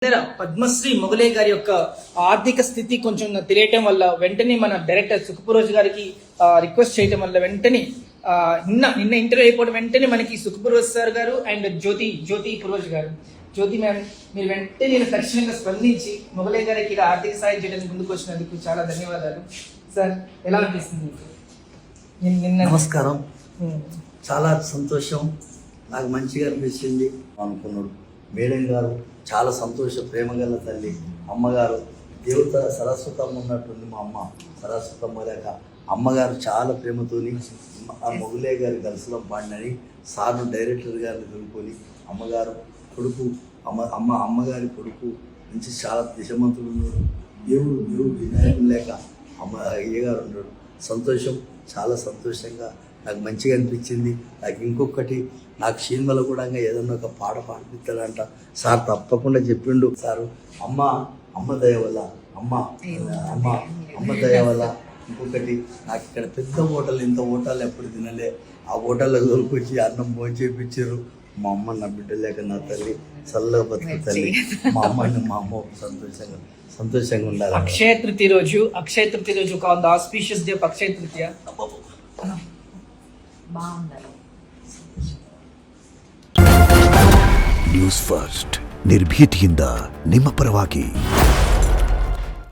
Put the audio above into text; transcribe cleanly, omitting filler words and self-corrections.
పద్మశ్రీ మొగలే గారి యొక్క ఆర్థిక స్థితి కొంచెం తెలియటం వల్ల వెంటనే మన డైరెక్టర్ సుఖపురోజ్ గారికి రిక్వెస్ట్ చేయటం వల్ల వెంటనే నిన్న ఇంటర్వ్యూ అయిపోవడం వెంటనే మనకి సుఖపురోజ్ సార్ గారు అండ్ జ్యోతి పురోజ్ గారు జ్యోతి మ్యామ్ మీరు వెంటనే తక్షణంగా స్పందించి మొగలే గారికి ఇలా ఆర్థిక సాయం చేయడానికి ముందుకు వచ్చినందుకు చాలా ధన్యవాదాలు సార్. ఎలా అనిపిస్తుంది? నమస్కారం. చాలా సంతోషం, నాకు మంచిగా అనిపించింది అనుకున్నాడు. మేడం గారు చాలా సంతోష ప్రేమగల తల్లి, అమ్మగారు దేవత సరస్వతమ్మ ఉన్నట్టుంది. మా అమ్మ సరస్వతమ్మ లేక అమ్మగారు చాలా ప్రేమతోని ఆ మొగలే గారి గలసలం పాడినని సార్ను డైరెక్టర్ గారిని దొరుకుని అమ్మగారు కొడుకు అమ్మగారి కొడుకు నుంచి చాలా దిశమంతుడు ఉన్నాడు. దేవుడు వినాయకుడు లేక అయ్యగారు ఉన్నాడు. సంతోషం, చాలా సంతోషంగా నాకు మంచిగా అనిపించింది. నాకు ఇంకొకటి, నాకు సినిమాలో కూడా ఏదన్నా ఒక పాట పాడిపిస్తాడంట సార్, తప్పకుండా చెప్పిండు సారు. అమ్మ దయ వల్ల అమ్మ దయ వల్ల ఇంకొకటి, నాకు ఇక్కడ పెద్ద హోటల్, ఇంత హోటల్ ఎప్పుడు తినలే, ఆ హోటల్లో దొరికొచ్చి అన్నం భోజనం చేయించారు. మా అమ్మ నా బిడ్డ లేక నా తల్లి చల్లగా బతుకు తల్లి, మా అమ్మ సంతోషంగా ఉండాలి. అక్షయ తృతీయ రోజు ఒక ఆస్పీషియస్ డే అక్షయ తృతీయ బాగుండాలి. ನ್ಯೂಸ್ ಫಸ್ಟ್ ನಿರ್ಭೀತಿಯಿಂದ ನಿಮ್ಮ ಪರವಾಗಿ.